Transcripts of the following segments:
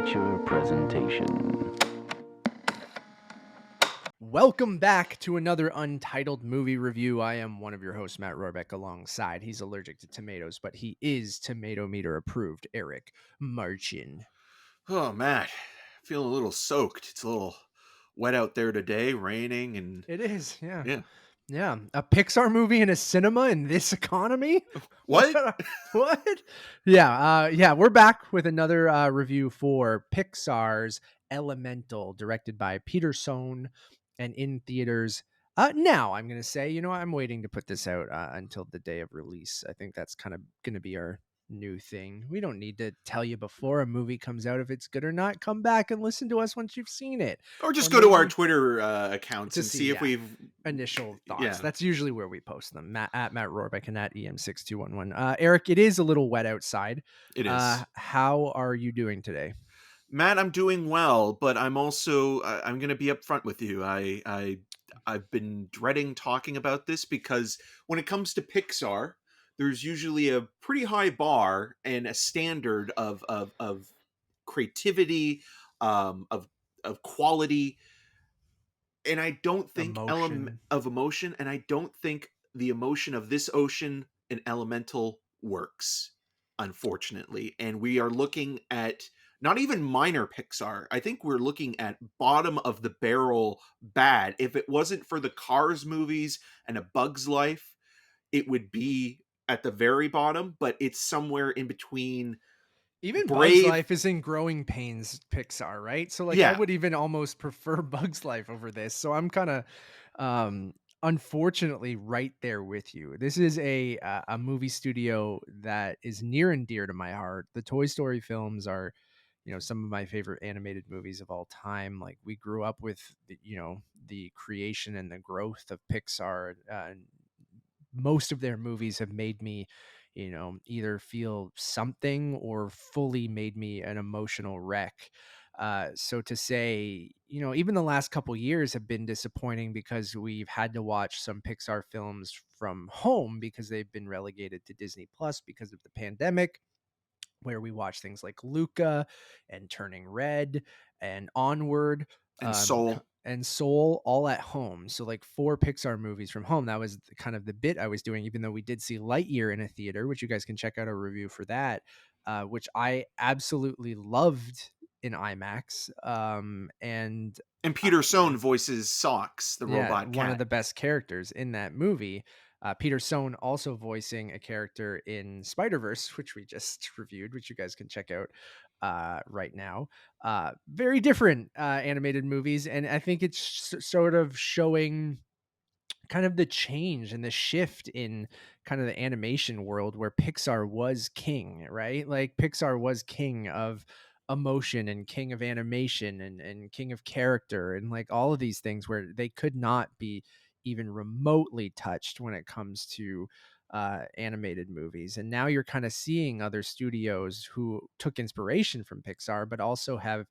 feature presentation. Welcome back to another Untitled Movie Review. I am one of your hosts, Matt Rohrbeck, alongside. He's allergic to tomatoes, but he is Tomato Meter approved, Eric Marchin. Oh, Matt, feeling a little soaked. It's a little wet out there today, raining, and It is, yeah. yeah. Yeah, a Pixar movie in a cinema in this economy? What? What? Yeah, we're back with another review for Pixar's Elemental, directed by Peter Sohn and in theaters. Now, I'm going to say, I'm waiting to put this out until the day of release. I think that's kind of going to be our new thing. We don't need to tell you before a movie comes out if it's good or not. Come back and listen to us once you've seen it. Or just Or go to our maybe Twitter accounts to and see, see if yeah, we've initial thoughts. Yeah. That's usually where we post them. At Matt Rohrbeck and at EM6211. Eric, it is a little wet outside. It is. How are you doing today? Matt, I'm doing well, but I'm also I'm going to be upfront with you. I've been dreading talking about this because when it comes to Pixar, there's usually a pretty high bar and a standard of creativity, of quality, and I don't think Emotion. of emotion, and I don't think the emotion of this ocean and Elemental works, unfortunately. And we are looking at not even minor Pixar. I think we're looking at bottom of the barrel bad. If it wasn't for the Cars movies and A Bug's Life, it would be at the very bottom, but it's somewhere in between. Even Bugs Brave, Life is in growing pains Pixar, right? So I yeah. would even almost prefer Bugs Life over this. So I'm kind of unfortunately right there with you. This is a movie studio that is near and dear to my heart. The Toy Story films are, some of my favorite animated movies of all time. Like, we grew up with the creation and the growth of Pixar. Most of their movies have made me, either feel something or fully made me an emotional wreck. So to say, even the last couple years have been disappointing because we've had to watch some Pixar films from home because they've been relegated to Disney Plus because of the pandemic, where we watch things like Luca and Turning Red and Onward, And Soul. and Soul, all at home. So like 4 Pixar movies from home. That was kind of the bit I was doing, even though we did see Lightyear in a theater, which you guys can check out a review for that, which I absolutely loved in IMAX. And Peter Sohn voices Socks, the robot one of cat. the best characters in that movie. Peter Sohn also voicing a character in Spider-Verse, which we just reviewed, which you guys can check out right now. Very different animated movies, and I think it's sort of showing kind of the change and the shift in kind of the animation world, where Pixar was king, right? Like, Pixar was king of emotion and king of animation and king of character and like all of these things, where they could not be even remotely touched when it comes to animated movies. And now you're kind of seeing other studios who took inspiration from Pixar, but also have,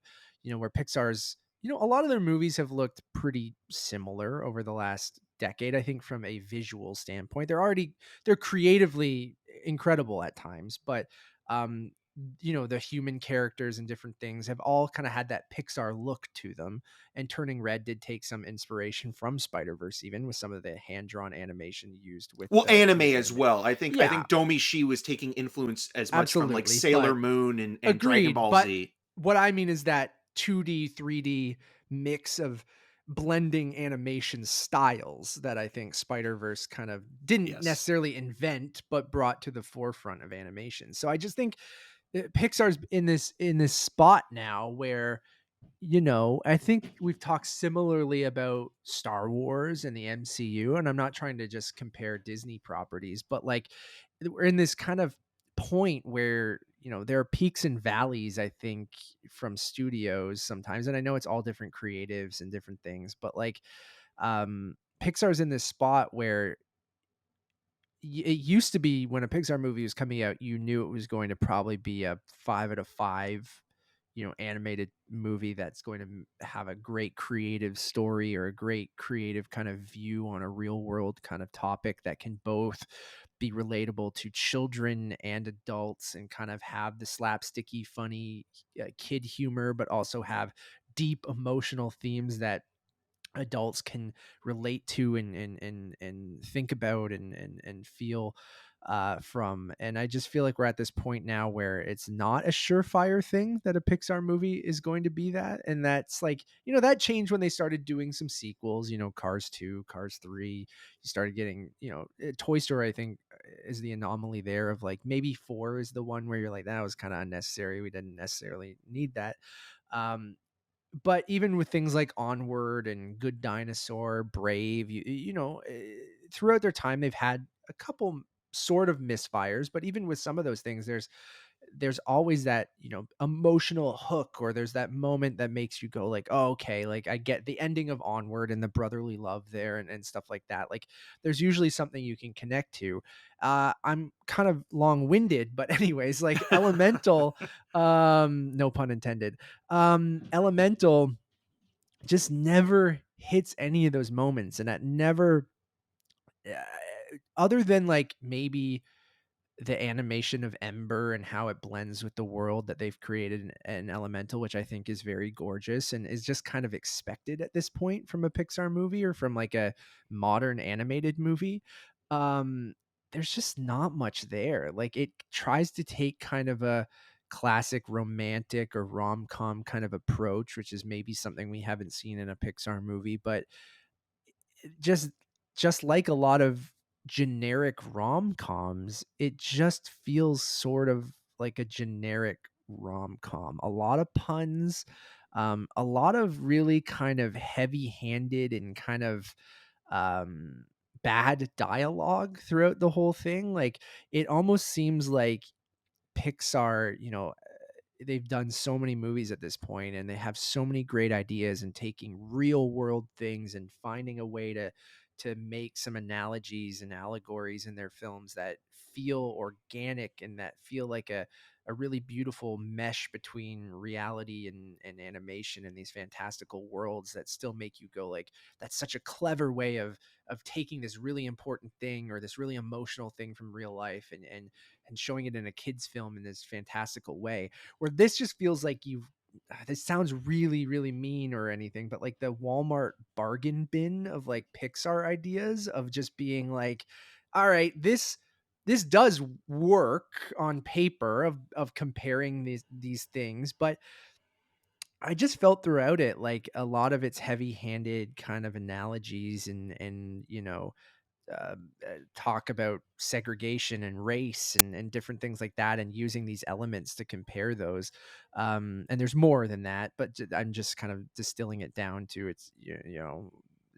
where Pixar's, a lot of their movies have looked pretty similar over the last decade. I think from a visual standpoint, they're creatively incredible at times, but the human characters and different things have all kind of had that Pixar look to them. And Turning Red did take some inspiration from Spider-Verse, even with some of the hand-drawn animation used with Anime with as well. I think Domi Shi was taking influence as much from like Sailor Moon and agreed, Dragon Ball but Z. What I mean is that 2D, 3D mix of blending animation styles that I think Spider-Verse kind of didn't necessarily invent, but brought to the forefront of animation. So I just think Pixar's in this spot now where, I think we've talked similarly about Star Wars and the MCU, and I'm not trying to just compare Disney properties, but like, we're in this kind of point where, there are peaks and valleys, I think, from studios sometimes. And I know it's all different creatives and different things, but like, Pixar's in this spot where it used to be, when a Pixar movie was coming out, you knew it was going to probably be a 5 out of 5, animated movie that's going to have a great creative story or a great creative kind of view on a real world kind of topic that can both be relatable to children and adults, and kind of have the slapsticky, funny kid humor, but also have deep emotional themes that adults can relate to and think about and feel from. And I just feel like we're at this point now where it's not a surefire thing that a Pixar movie is going to be that. And that's like, that changed when they started doing some sequels, Cars 2, Cars 3. You started getting, Toy Story, I think, is the anomaly there, of like maybe 4 is the one where you're like, that was kind of unnecessary, we didn't necessarily need that. But even with things like Onward and Good Dinosaur, Brave, throughout their time, they've had a couple sort of misfires. But even with some of those things, there's always that, emotional hook, or there's that moment that makes you go like, oh, okay, like I get the ending of Onward and the brotherly love there, and stuff like that. Like there's usually something you can connect to. I'm kind of long-winded, but anyways, like Elemental, no pun intended. Elemental just never hits any of those moments, and that never, uh, other than like maybe the animation of Ember and how it blends with the world that they've created in Elemental, which I think is very gorgeous and is just kind of expected at this point from a Pixar movie or from like a modern animated movie. Um, there's just not much there. Like it tries to take kind of a classic romantic or rom-com kind of approach, which is maybe something we haven't seen in a Pixar movie, but just just like a lot of generic rom-coms, it just feels sort of like a generic rom-com. A lot of puns, a lot of really kind of heavy-handed and kind of um bad dialogue throughout the whole thing. Like it almost seems like Pixar, they've done so many movies at this point, and they have so many great ideas, and taking real world things and finding a way to make some analogies and allegories in their films that feel organic and that feel like a really beautiful mesh between reality and animation, and these fantastical worlds that still make you go like, that's such a clever way of taking this really important thing or this really emotional thing from real life, and showing it in a kid's film in this fantastical way. Where this just feels like this sounds really, really mean or anything, but like the Walmart bargain bin of like Pixar ideas of just being like, all right, this does work on paper of comparing these things, but I just felt throughout it like a lot of its heavy-handed kind of analogies and talk about segregation and race and different things like that, and using these elements to compare those. And there's more than that, but I'm just kind of distilling it down to its,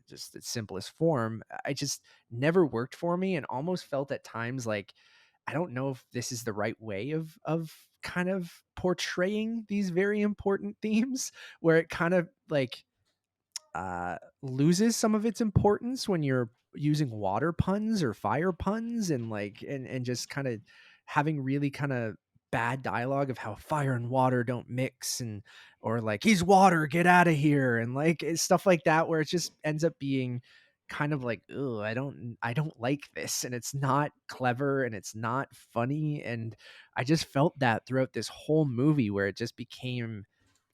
just its simplest form. I just never worked for me, and almost felt at times like, I don't know if this is the right way of kind of portraying these very important themes, where it kind of like loses some of its importance when you're using water puns or fire puns, and like and just kind of having really kind of bad dialogue of how fire and water don't mix, and or like, he's water, get out of here, and like stuff like that, where it just ends up being kind of like, oh, I don't like this, and it's not clever and it's not funny. And I just felt that throughout this whole movie, where it just became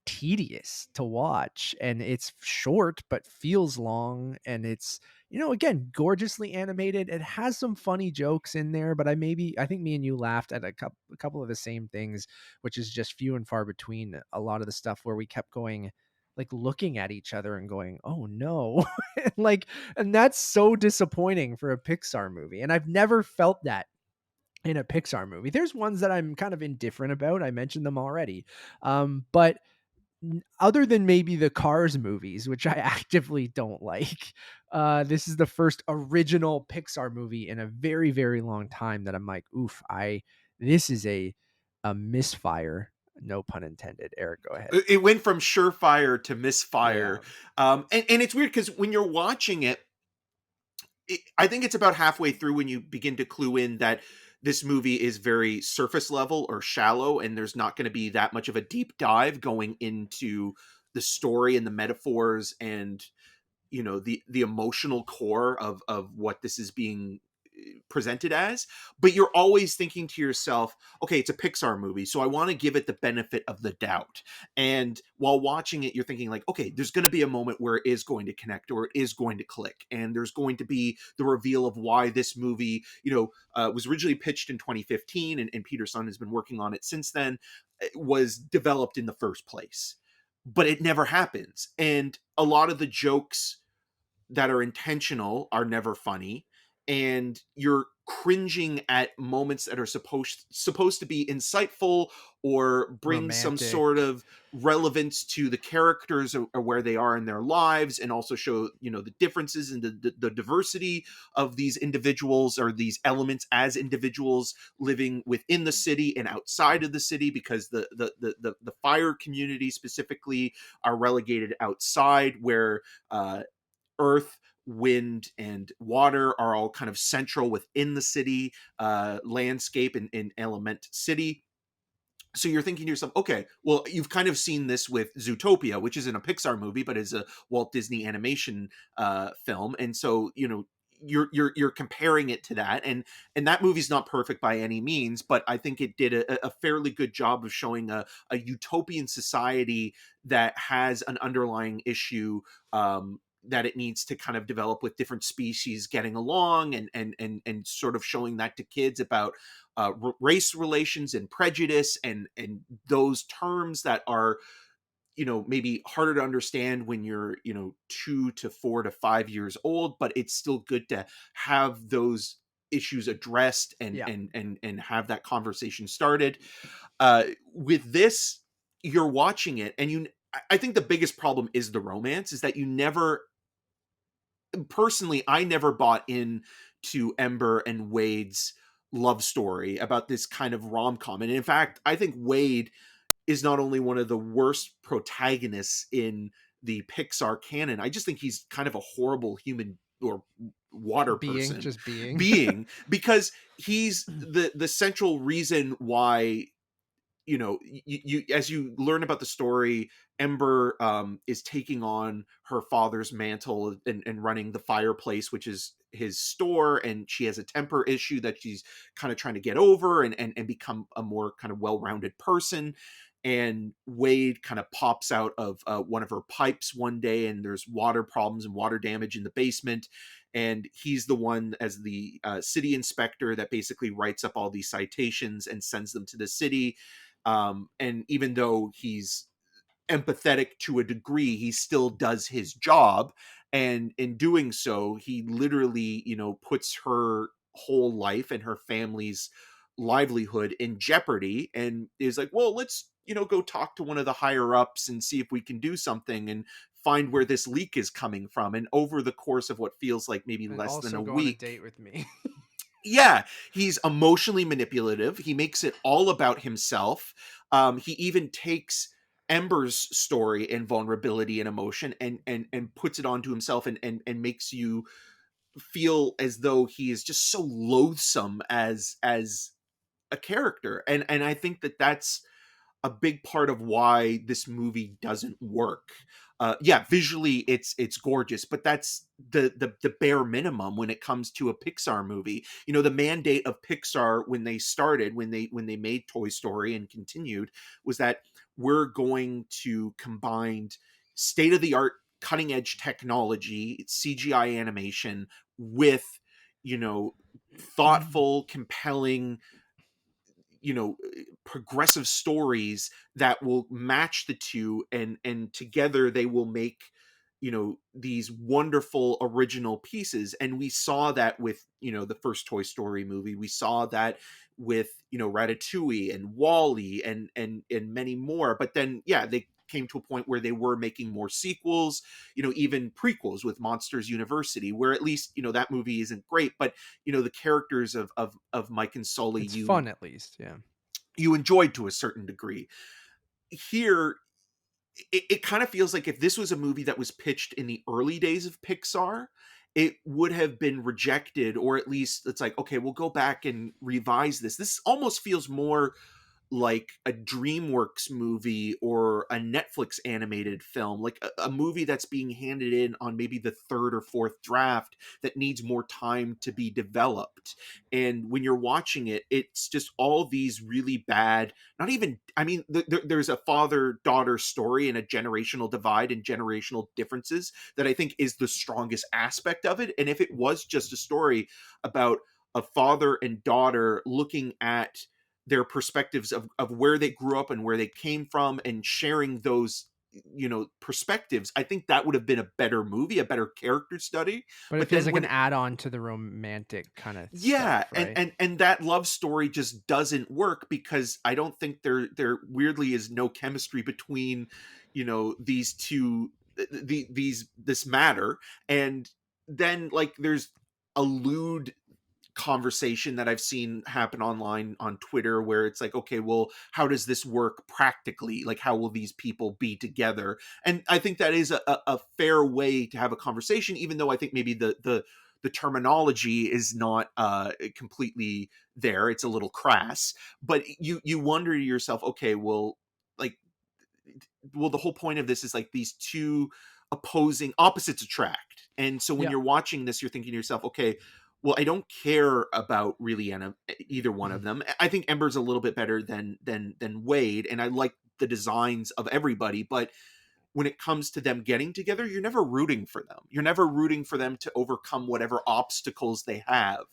tedious to watch, and it's short but feels long, and it's, again, gorgeously animated. It has some funny jokes in there, but I think me and you laughed at a couple of the same things, which is just few and far between. A lot of the stuff where we kept going, like looking at each other and going, oh no. and like, and that's so disappointing for a Pixar movie, and I've never felt that in a Pixar movie. There's ones that I'm kind of indifferent about, I mentioned them already, but other than maybe the Cars movies, which I actively don't like, this is the first original Pixar movie in a very, very long time that I'm like, oof, this is a misfire. No pun intended. Eric, go ahead. It went from surefire to misfire. Yeah. And it's weird because when you're watching it, I think it's about halfway through when you begin to clue in that this movie is very surface level or shallow, and there's not going to be that much of a deep dive going into the story and the metaphors and the emotional core of what this is being presented as, but you're always thinking to yourself, okay, it's a Pixar movie, so I want to give it the benefit of the doubt. And while watching it, you're thinking like, okay, there's going to be a moment where it is going to connect or it is going to click, and there's going to be the reveal of why this movie, was originally pitched in 2015, and Peter Sun has been working on it since then, was developed in the first place. But it never happens. And a lot of the jokes that are intentional are never funny, and you're cringing at moments that are supposed to be insightful or bring some Romantic. sort of relevance to the characters, or where they are in their lives, and also show the differences and the diversity of these individuals, or these elements as individuals living within the city and outside of the city, because the fire community specifically are relegated outside, where earth, wind, and water are all kind of central within the city landscape and element city. So you're thinking to yourself, okay, well, you've kind of seen this with Zootopia, which isn't a Pixar movie, but is a Walt Disney animation film. And so, you're comparing it to that, and that movie's not perfect by any means, but I think it did a fairly good job of showing a utopian society that has an underlying issue that it needs to kind of develop with different species getting along, and sort of showing that to kids about race relations and prejudice, and those terms that are maybe harder to understand when you're 2 to 4 to 5 years old, but it's still good to have those issues addressed, and Yeah. and have that conversation started. With this, you're watching it, and I think the biggest problem is the romance, is that you never, personally, I never bought in to Ember and Wade's love story about this kind of rom-com. And in fact, I think Wade is not only one of the worst protagonists in the Pixar canon, I just think he's kind of a horrible human or water person Just being. because he's the central reason why, you as you learn about the story, Ember is taking on her father's mantle, and running the fireplace, which is his store, and she has a temper issue that she's kind of trying to get over, and become a more kind of well-rounded person. And Wade kind of pops out of one of her pipes one day, and there's water problems and water damage in the basement, and he's the one, as the city inspector, that basically writes up all these citations and sends them to the city. And even though he's empathetic to a degree, he still does his job, and in doing so, he literally puts her whole life and her family's livelihood in jeopardy, and is like, well, let's go talk to one of the higher ups and see if we can do something, and find where this leak is coming from. And over the course of what feels like maybe And less than also a go on a week, date with me. yeah, he's emotionally manipulative. He makes it all about himself. He even takes Ember's story and vulnerability and emotion, and puts it onto himself, and makes you feel as though he is just so loathsome as a character. And I think that that's a big part of why this movie doesn't work. Yeah, visually it's gorgeous, but that's the bare minimum when it comes to a Pixar movie. The mandate of Pixar, when they started, when they made Toy Story and continued, was that we're going to combine state of the art, cutting edge technology, CGI animation, with thoughtful, compelling, progressive stories that will match the two, and together they will make these wonderful original pieces. And we saw that with the first Toy Story movie. We saw that with Ratatouille and Wall-E, and many more. But then, yeah, they came to a point where they were making more sequels, even prequels with Monsters University, where at least that movie isn't great, but the characters of Mike and Sully, It's fun, at least. Yeah. you enjoyed to a certain degree. Here, it kind of feels like if this was a movie that was pitched in the early days of Pixar, it would have been rejected, or at least it's like, okay, we'll go back and revise this. This almost feels more like a DreamWorks movie or a Netflix animated film, like a movie that's being handed in on maybe the third or fourth draft that needs more time to be developed. And when you're watching it, it's just all these really bad, not even, I mean, there's a father daughter story and a generational divide and generational differences that I think is the strongest aspect of it. And if it was just a story about a father and daughter looking at their perspectives of where they grew up and where they came from and sharing those perspectives, I think that would have been a better movie, a better character study. But it But feels then like when an add-on to the romantic kind of yeah, stuff, right? and that love story just doesn't work because I don't think there weirdly is no chemistry between these two, this matter. And then like there's a lewd conversation that I've seen happen online on Twitter where it's like, okay, well, how does this work practically? Like, how will these people be together? And I think that is a fair way to have a conversation, even though I think maybe the terminology is not completely there. It's a little crass, but you wonder to yourself, okay, well, like, well, the whole point of this is like these two opposing opposites attract. And so when Yeah. you're watching this, you're thinking to yourself, okay, well, I don't care about really either one of them. I think Ember's a little bit better than Wade, and I like the designs of everybody, but when it comes to them getting together, you're never rooting for them. You're never rooting for them to overcome whatever obstacles they have.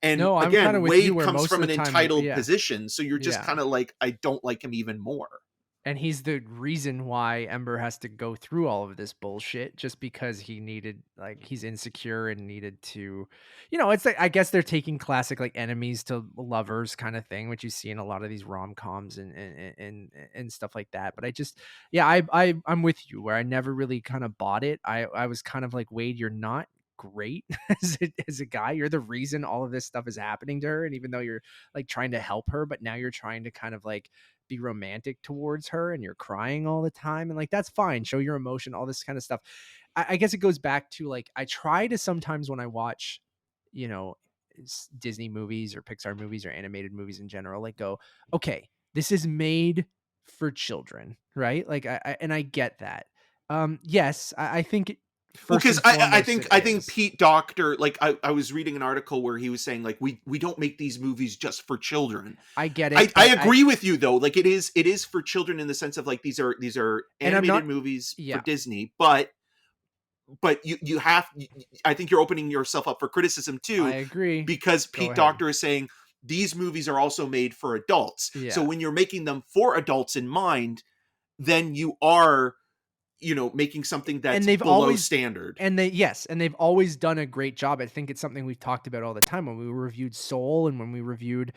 And No, I'm kind of again, with you Wade where comes most of from the an time, entitled yeah, position, so you're just yeah. kind of like, I don't like him even more. And he's the reason why Ember has to go through all of this bullshit just because he needed, like, he's insecure and needed to, it's like, I guess they're taking classic like enemies to lovers kind of thing, which you see in a lot of these rom-coms and stuff like that. But I just, yeah, I'm with you where I never really kind of bought it. I was kind of like, Wade, you're not great as a guy. You're the reason all of this stuff is happening to her. And even though you're like trying to help her, but now you're trying to kind of like be romantic towards her and you're crying all the time, and like that's fine, show your emotion, all this kind of stuff. I guess it goes back to like, I try to sometimes when I watch you know Disney movies or Pixar movies or animated movies in general, like, go, okay, this is made for children, right? Like and I get that. Yes, I think Well, first because and I foremost think it I think is. Pete Docter, like I was reading an article where he was saying like we don't make these movies just for children. I get I, it, I but agree with you though. Like it is for children in the sense of like these are and I'm animated not, movies for yeah, Disney, but you have, I think you're opening yourself up for criticism I too, agree. because Go Pete ahead. Docter is saying these movies are also made for adults. So Yeah. when you're making them for adults in mind, then you are making something And that's they've below always standard. and they've always done a great job. I think it's something we've talked about all the time when we reviewed Soul and when we reviewed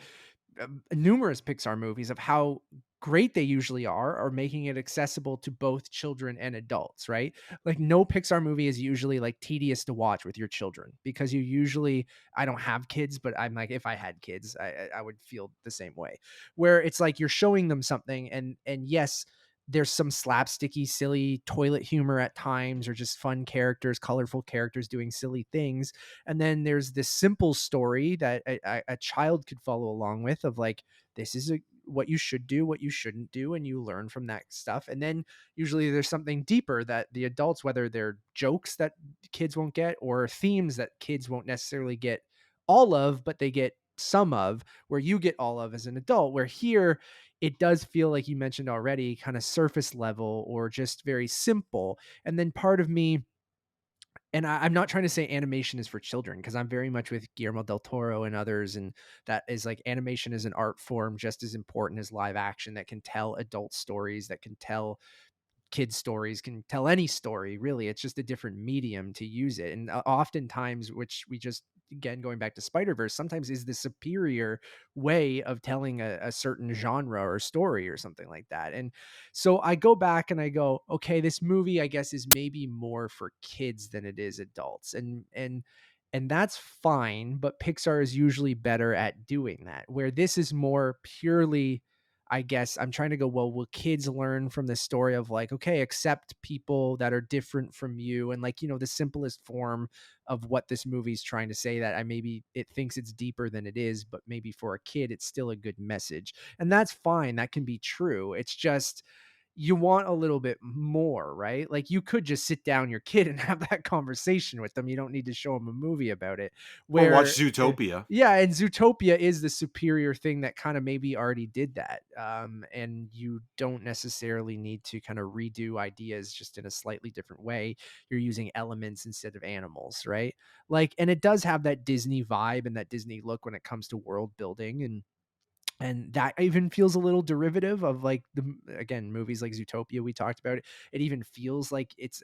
numerous Pixar movies, of how great they usually are making it accessible to both children and adults, right? Like, no Pixar movie is usually like tedious to watch with your children, because you usually, I don't have kids, but I'm like, if I had kids, I would feel the same way, where it's like you're showing them something, and yes, there's some slapsticky, silly toilet humor at times, or just fun characters, colorful characters doing silly things. And then there's this simple story that a child could follow along with, of like, this is what you should do, what you shouldn't do, and you learn from that stuff. And then usually there's something deeper that the adults, whether they're jokes that kids won't get or themes that kids won't necessarily get all of, but they get some of, where you get all of as an adult. Where here it does feel like, you mentioned already, kind of surface level or just very simple. And then part of me, and I'm not trying to say animation is for children, because I'm very much with Guillermo del Toro and others, and that is like, animation is an art form just as important as live action, that can tell adult stories, that can tell kids stories, can tell any story really. It's just a different medium to use it. And oftentimes, which we just, again, going back to Spider-Verse, sometimes is the superior way of telling a certain genre or story or something like that. And so I go back and I go, okay, this movie, I guess, is maybe more for kids than it is adults. And that's fine, but Pixar is usually better at doing that, where this is more purely, I guess I'm trying to go, well, will kids learn from this story of like, okay, accept people that are different from you? And like, the simplest form of what this movie's trying to say, that maybe it thinks it's deeper than it is, but maybe for a kid, it's still a good message. And that's fine. That can be true. It's just, you want a little bit more, right? Like you could just sit down your kid and have that conversation with them. You don't need to show them a movie about it. Or watch Where Zootopia. yeah, and Zootopia is the superior thing that kind of maybe already did that. And you don't necessarily need to kind of redo ideas just in a slightly different way. You're using elements instead of animals, right? Like, and it does have that Disney vibe and that Disney look when it comes to world building, and that even feels a little derivative of like again, movies like Zootopia we talked about. It even feels like it's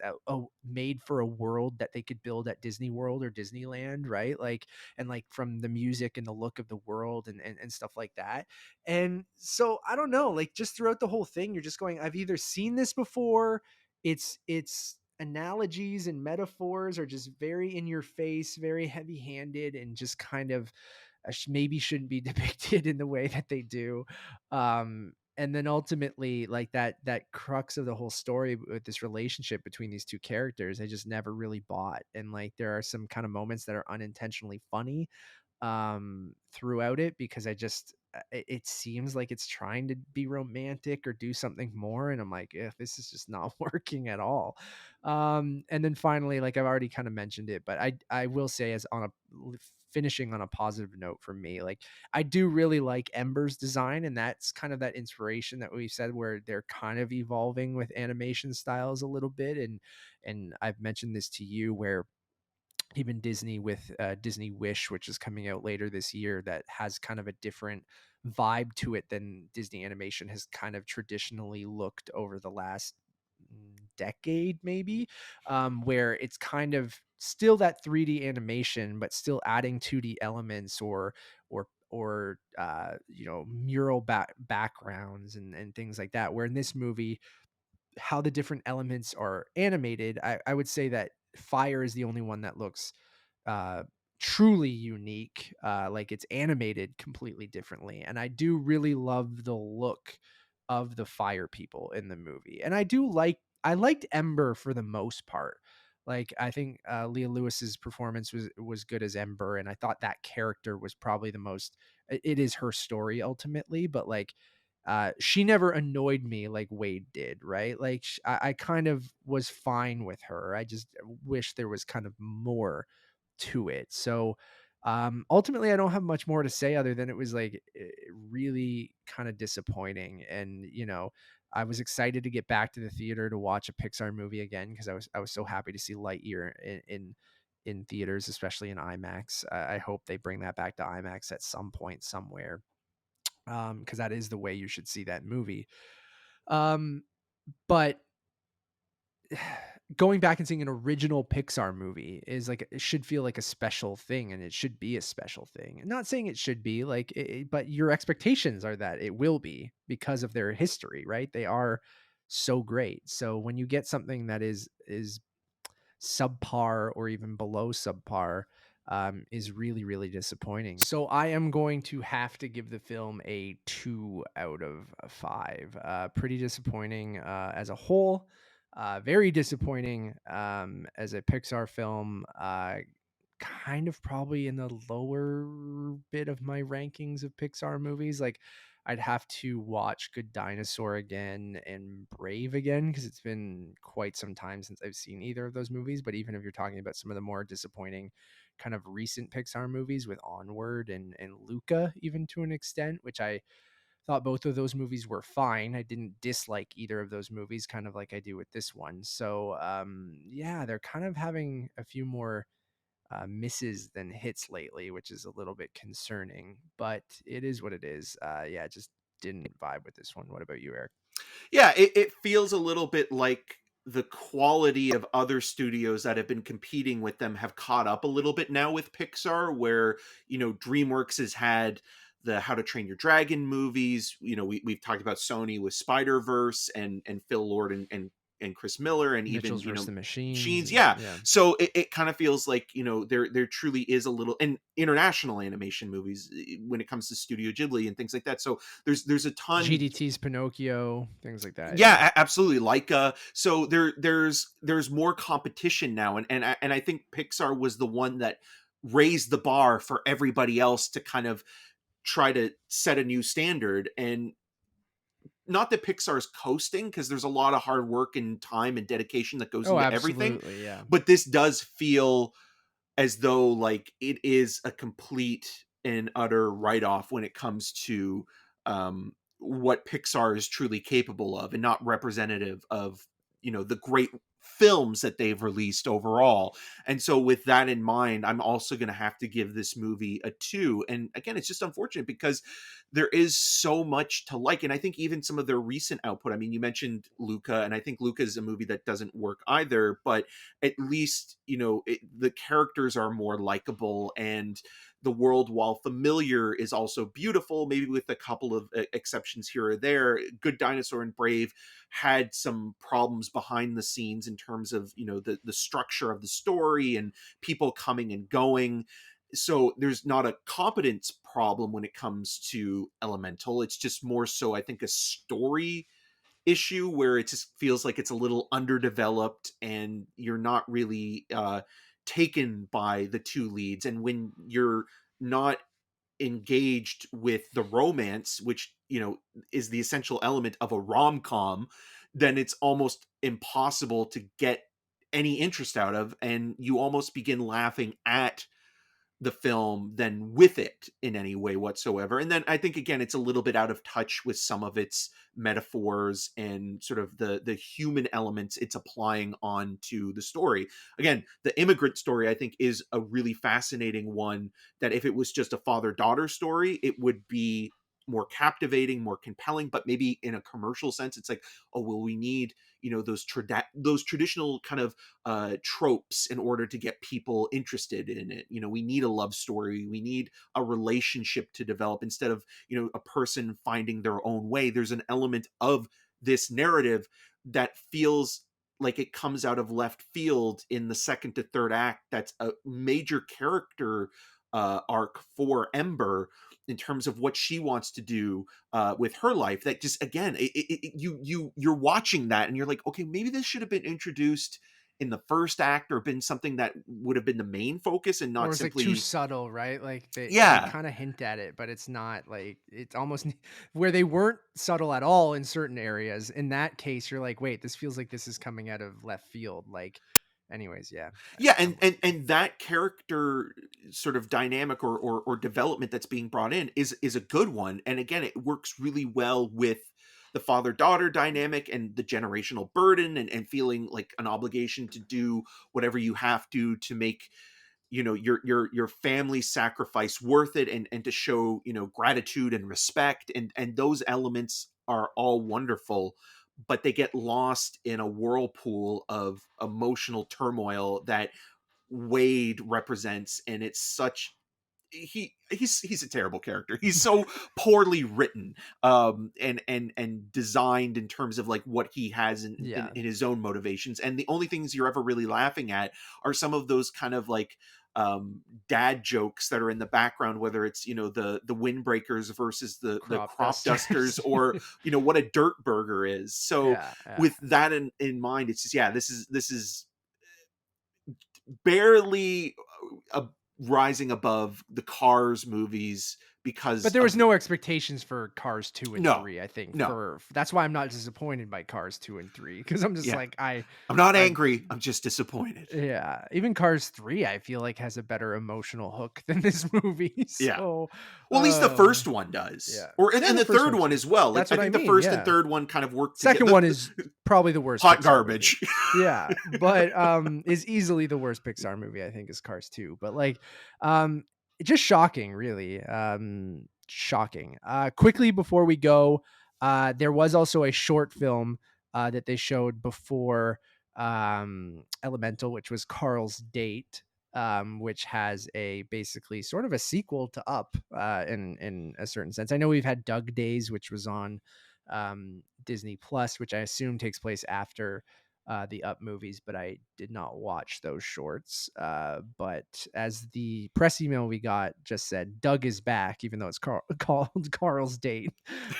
made for a world that they could build at Disney World or Disneyland, right? Like, and like from the music and the look of the world and stuff like that. And so I don't know, like just throughout the whole thing, you're just going, I've either seen this before, it's analogies and metaphors are just very in your face, very heavy handed, and just kind of maybe shouldn't be depicted in the way that they do. And then ultimately, like that crux of the whole story with this relationship between these two characters, I just never really bought. And like there are some kind of moments that are unintentionally funny throughout it, because it seems like it's trying to be romantic or do something more, and I'm like, this is just not working at all. And then finally, like I've already kind of mentioned it, but I will say, as on a finishing on a positive note for me, like I do really like Ember's design, and that's kind of that inspiration that we've said, where they're kind of evolving with animation styles a little bit. And I've mentioned this to you, where even Disney with Disney Wish, which is coming out later this year, that has kind of a different vibe to it than Disney animation has kind of traditionally looked over the last decade, maybe, where it's kind of still that 3D animation, but still adding 2D elements, or mural backgrounds and things like that. Where in this movie, how the different elements are animated, I would say that fire is the only one that looks uh, truly unique. Like it's animated completely differently. And I do really love the look of the fire people in the movie. And I liked Ember for the most part. Like I think Leah Lewis's performance was good as Ember, and I thought that character was probably the most. It is her story ultimately, but like she never annoyed me like Wade did, right? Like I kind of was fine with her. I just wish there was kind of more to it. So ultimately I don't have much more to say other than it was like really kind of disappointing. And I was excited to get back to the theater to watch a Pixar movie again, because I was so happy to see Lightyear in theaters, especially in IMAX. I hope they bring that back to IMAX at some point somewhere, because that is the way you should see that movie. But going back and seeing an original Pixar movie is like, it should feel like a special thing, and it should be a special thing. I'm not saying it should be like, but your expectations are that it will be because of their history, right? They are so great. So when you get something that is subpar or even below subpar, is really, really disappointing. So I am going to have to give the film a 2 out of 5. Pretty disappointing as a whole. Very disappointing as a Pixar film. Kind of probably in the lower bit of my rankings of Pixar movies. Like I'd have to watch Good Dinosaur again and Brave again, because it's been quite some time since I've seen either of those movies. But even if you're talking about some of the more disappointing kind of recent Pixar movies with Onward and Luca, even to an extent, which I thought both of those movies were fine. I didn't dislike either of those movies, kind of like I do with this one. So yeah, they're kind of having a few more misses than hits lately, which is a little bit concerning, but it is what it is. Yeah, just didn't vibe with this one. What about you, Eric? Yeah, it feels a little bit like the quality of other studios that have been competing with them have caught up a little bit now with Pixar, where, DreamWorks has had the How to Train Your Dragon movies. We've talked about Sony with Spider-Verse and Phil Lord and and Chris Miller, and Mitchell's even versus the Machines. Machines. Yeah. Yeah. So it kind of feels like, there truly is a little, and international animation movies when it comes to Studio Ghibli and things like that. So there's a ton. GDT's Pinocchio, things like that. Yeah, absolutely. Like so there's more competition now, and I think Pixar was the one that raised the bar for everybody else to kind of try to set a new standard. And not that Pixar's coasting, because there's a lot of hard work and time and dedication that goes Oh, into everything, absolutely, yeah. but this does feel as though like it is a complete and utter write-off when it comes to what Pixar is truly capable of, and not representative of the great films that they've released overall. And so with that in mind, I'm also going to have to give this movie a 2. And again, it's just unfortunate because there is so much to like. And I think even some of their recent output, I mean, you mentioned Luca, and I think Luca is a movie that doesn't work either, but at least the characters are more likable, and the world, while familiar, is also beautiful, maybe with a couple of exceptions here or there. Good Dinosaur and Brave had some problems behind the scenes in terms of the structure of the story and people coming and going. So there's not a competence problem when it comes to Elemental. It's just more so, I think, a story issue where it just feels like it's a little underdeveloped, and you're not really taken by the two leads. And when you're not engaged with the romance, which is the essential element of a rom-com, then it's almost impossible to get any interest out of, and you almost begin laughing at the film than with it in any way whatsoever. And then I think, again, it's a little bit out of touch with some of its metaphors and sort of the human elements it's applying onto the story. Again, the immigrant story, I think, is a really fascinating one, that if it was just a father-daughter story, it would be more captivating, more compelling. But maybe in a commercial sense, it's like, oh well, we need those traditional kind of tropes in order to get people interested in it. We need a love story, we need a relationship to develop, instead of a person finding their own way. There's an element of this narrative that feels like it comes out of left field in the second to third act. That's a major character arc for Ember, in terms of what she wants to do with her life. That just, again, you're watching that and you're like, okay, maybe this should have been introduced in the first act, or been something that would have been the main focus, and not Or it's simply like too subtle, right? Like they yeah. kind of hint at it, but it's not like, it's almost where they weren't subtle at all in certain areas. In that case, you're like, wait, this feels like this is coming out of left field. Like, anyways, yeah. Yeah, and that character sort of dynamic or development that's being brought in is a good one. And again, it works really well with the father-daughter dynamic and the generational burden, and feeling like an obligation to do whatever you have to make your family sacrifice worth it, and to show gratitude and respect, and those elements are all wonderful. But they get lost in a whirlpool of emotional turmoil that Wade represents. And it's such he's a terrible character. He's so poorly written, and designed in terms of like what he has in his own motivations. And the only things you're ever really laughing at are some of those kind of like dad jokes that are in the background, whether it's the windbreakers versus the crop dusters, or what a dirt burger is. So with that in mind, it's just, this is barely rising above the Cars movies, because But there was no expectations for Cars 2 and 3, I think. No. That's why I'm not disappointed by Cars 2 and 3, because I'm just like, I'm not angry, I'm just disappointed. Yeah, even Cars 3, I feel like, has a better emotional hook than this movie. So, well, at least the first one does. Yeah. Or and the third one as well. Like, That's what I think I mean, the first and third one kind of work Second together. one is probably the worst. Hot Pixar garbage. movie. Yeah, but is easily the worst Pixar movie, I think, is Cars 2. But like, just shocking, really. Shocking. Quickly before we go, there was also a short film that they showed before Elemental, which was Carl's Date, which has a basically sort of a sequel to Up, in a certain sense. I know we've had Doug Days, which was on Disney Plus, which I assume takes place after the Up movies, but I did not watch those shorts. But as the press email we got just said, Doug is back, even though it's called Carl's date.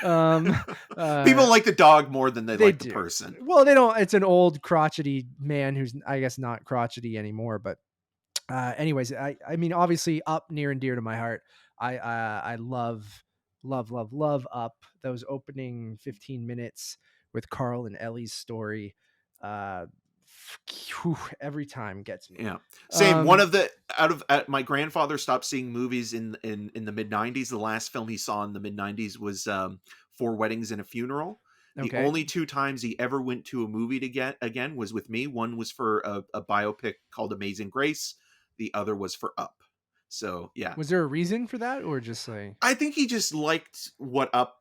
People like the dog more than they They like the do. person. Well, they don't. It's an old crotchety man who's, I guess, not crotchety anymore. But anyways, I mean, obviously, Up near and dear to my heart. I love Up. Those opening 15 minutes with Carl and Ellie's story, uh, every time gets me. Yeah, same. One of the my grandfather stopped seeing movies in the mid '90s. The last film he saw in the mid '90s was Four Weddings and a Funeral. The Okay. only 2 times he ever went to a movie to get again was with me. One was for a biopic called Amazing Grace. The other was for Up. So yeah, Was there a reason for that, or just like I think he just liked what Up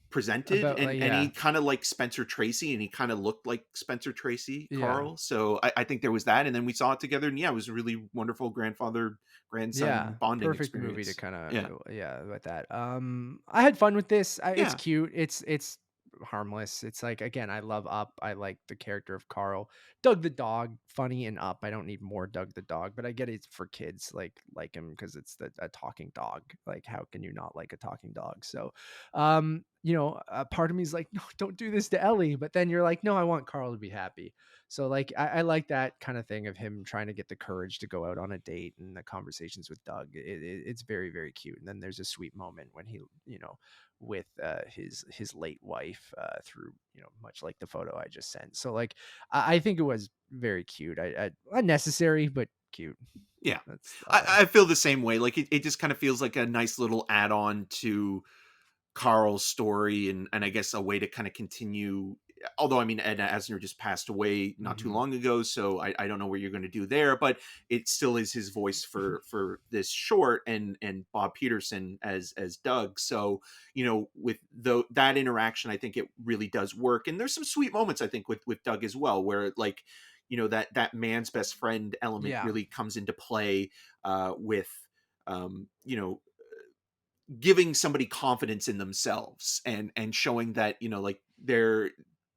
presented, about like and he yeah. kind of liked Spencer Tracy, and he kind of looked like Spencer Tracy, Yeah. Carl. So I think there was that, and then we saw it together, and yeah, it was a really wonderful grandfather grandson bonding Perfect movie to experience. kind Yeah, of with that. I had fun with this. It's yeah, cute. It's harmless. It's like, again, I love Up. I like the character of Carl. Doug the dog, funny and Up. I don't need more Doug the dog, but I get it's for kids like him because it's a talking dog. Like, how can you not like a talking dog? So a part of me is like, no, don't do this to Ellie, but then you're like, no, I want Carl to be happy. So like I like that kind of thing of him trying to get the courage to go out on a date, and the conversations with Doug. It's very, very cute. And then there's a sweet moment when he, with his late wife, through, much like the photo I just sent. So like I think it was very cute. I unnecessary but cute. yeah. That's I feel the same way. Like it just kind of feels like a nice little add-on to Carl's story, and I guess a way to kind of continue. Although I mean, Edna Asner just passed away not too long ago, so I don't know what you're going to do there, but it still is his voice for this short, and Bob Peterson as Doug. So with that interaction, I think it really does work, and there's some sweet moments I think with Doug as well, where like that man's best friend element really comes into play with giving somebody confidence in themselves, and showing that like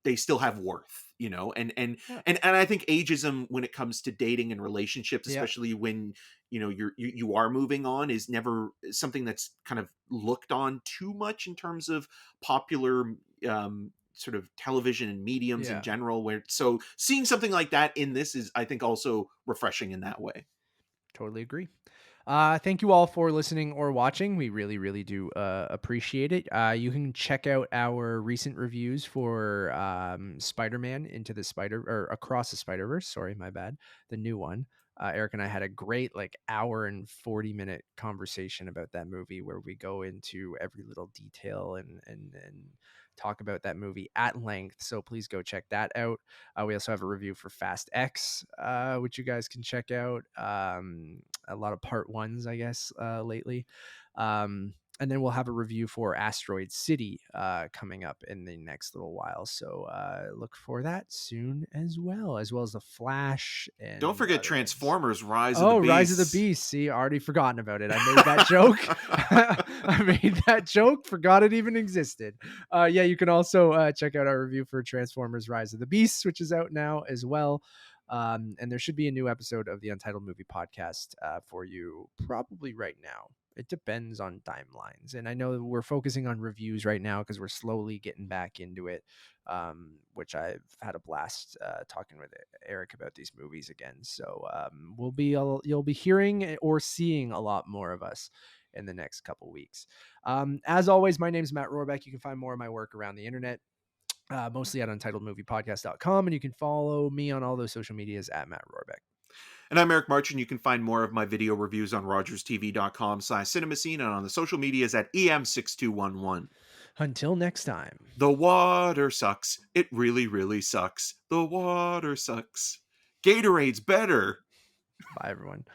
they still have worth, and I think ageism when it comes to dating and relationships, especially when you are moving on, is never something that's kind of looked on too much in terms of popular sort of television and mediums in general, where so seeing something like that in this is, I think, also refreshing in that way. Totally agree. Thank you all for listening or watching. We really, really do appreciate it. You can check out our recent reviews for Spider-Man Into the Across the Spider-Verse. Sorry, my bad. The new one. Eric and I had a great hour and 40-minute conversation about that movie, where we go into every little detail and talk about that movie at length. So please go check that out. We also have a review for Fast X, which you guys can check out. A lot of part ones, I guess, lately. And then we'll have a review for Asteroid City coming up in the next little while. So look for that soon, as well as The Flash. And don't forget Transformers Rise of the Beast. Rise of the Beast. See, already forgotten about it. I made that joke. I made that joke. Forgot it even existed. You can also check out our review for Transformers Rise of the Beast, which is out now as well. And there should be a new episode of the Untitled Movie Podcast for you probably right now. It depends on timelines. And I know we're focusing on reviews right now because we're slowly getting back into it, which I've had a blast talking with Eric about these movies again. So you'll be hearing or seeing a lot more of us in the next couple weeks. As always, my name is Matt Rohrbeck. You can find more of my work around the internet, mostly at untitledmoviepodcast.com, and you can follow me on all those social medias at Matt Rohrbeck. And I'm Eric March, and you can find more of my video reviews on rogerstv.com/cinemascene and on the social medias at EM6211. Until next time. The water sucks. It really, really sucks. The water sucks. Gatorade's better. Bye, everyone.